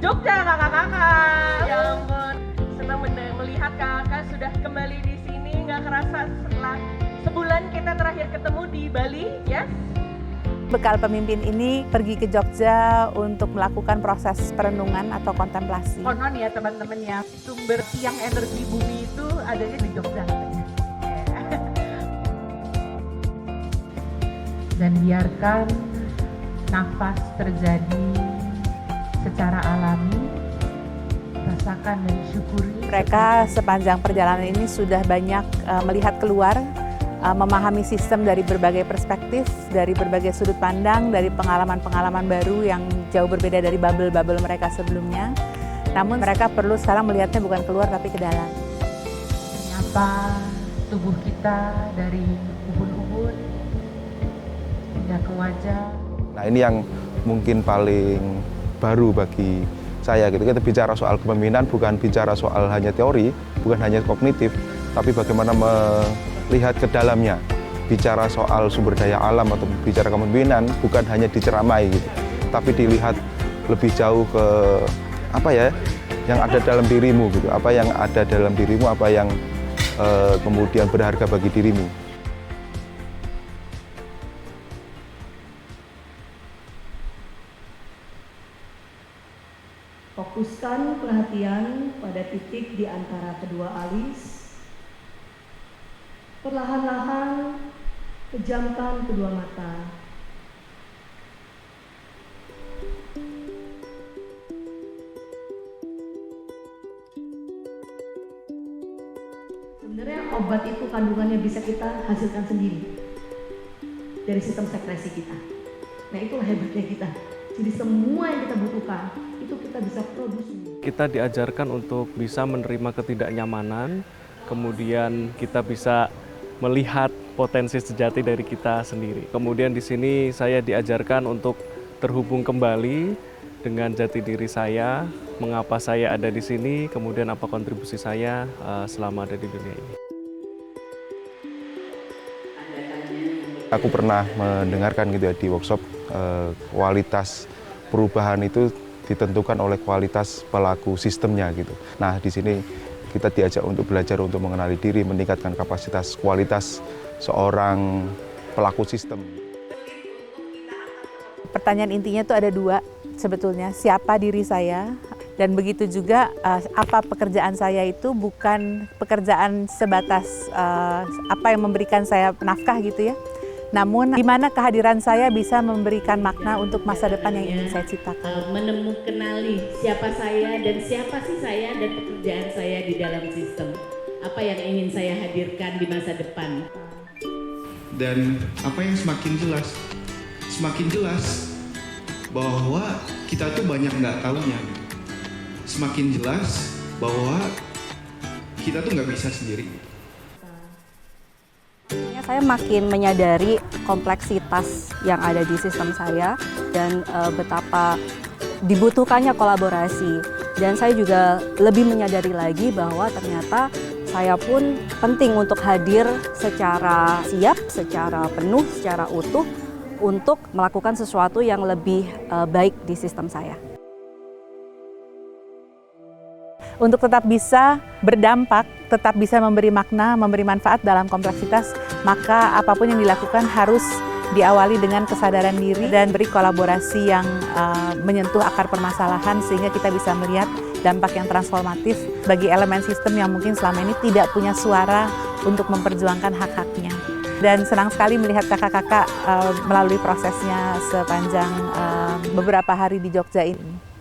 Jogja kakak-kakak. Ya ampun, senang melihat kakak sudah kembali di sini. Nggak kerasa setelah sebulan kita terakhir ketemu di Bali, ya? Bekal pemimpin ini pergi ke Jogja untuk melakukan proses perenungan atau kontemplasi. Konon ya teman-teman ya, sumber tiang energi bumi itu adanya di Jogja katanya. Dan biarkan nafas terjadi secara alami, rasakan dan syukuri. Mereka sepanjang perjalanan ini sudah banyak melihat keluar, memahami sistem dari berbagai perspektif, dari berbagai sudut pandang, dari pengalaman-pengalaman baru yang jauh berbeda dari bubble-bubble mereka sebelumnya. Namun mereka perlu sekarang melihatnya bukan keluar tapi ke dalam. Menyapa tubuh kita dari ubun-ubun hingga ke wajah. Nah, ini yang mungkin paling baru bagi saya gitu. Kita bicara soal kepemimpinan bukan bicara soal hanya teori, bukan hanya kognitif, tapi bagaimana melihat ke dalamnya. Bicara soal sumber daya alam atau bicara kepemimpinan bukan hanya diceramai gitu, tapi dilihat lebih jauh ke apa ya yang ada dalam dirimu gitu, apa yang ada dalam dirimu, apa yang kemudian berharga bagi dirimu. Fokuskan perhatian pada titik di antara kedua alis. Perlahan-lahan pejamkan kedua mata. Sebenarnya obat itu kandungannya bisa kita hasilkan sendiri dari sistem sekresi kita. Nah, itulah hebatnya kita. Jadi semua yang kita butuhkan itu kita bisa produksi. Kita diajarkan untuk bisa menerima ketidaknyamanan, kemudian kita bisa melihat potensi sejati dari kita sendiri. Kemudian di sini saya diajarkan untuk terhubung kembali dengan jati diri saya, mengapa saya ada di sini, kemudian apa kontribusi saya selama ada di dunia ini. Aku pernah mendengarkan gitu ya di workshop, kualitas perubahan itu ditentukan oleh kualitas pelaku sistemnya gitu. Nah, di sini kita diajak untuk belajar untuk mengenali diri, meningkatkan kapasitas kualitas seorang pelaku sistem. Pertanyaan intinya itu ada dua sebetulnya, siapa diri saya, dan begitu juga apa pekerjaan saya itu bukan pekerjaan sebatas apa yang memberikan saya nafkah gitu ya. Namun, di mana kehadiran saya bisa memberikan makna untuk masa depan yang ingin saya ciptakan. Kenali siapa saya dan siapa sih saya dan pekerjaan saya di dalam sistem. Apa yang ingin saya hadirkan di masa depan. Dan apa yang semakin jelas bahwa kita tuh banyak nggak taunya. Semakin jelas bahwa kita tuh nggak bisa sendiri. Saya makin menyadari kompleksitas yang ada di sistem saya dan betapa dibutuhkannya kolaborasi. Dan saya juga lebih menyadari lagi bahwa ternyata saya pun penting untuk hadir secara siap, secara penuh, secara utuh untuk melakukan sesuatu yang lebih baik di sistem saya. Untuk tetap bisa berdampak, tetap bisa memberi makna, memberi manfaat dalam kompleksitas, maka apapun yang dilakukan harus diawali dengan kesadaran diri dan beri kolaborasi yang menyentuh akar permasalahan sehingga kita bisa melihat dampak yang transformatif bagi elemen sistem yang mungkin selama ini tidak punya suara untuk memperjuangkan hak-haknya. Dan senang sekali melihat kakak-kakak melalui prosesnya sepanjang beberapa hari di Jogja ini.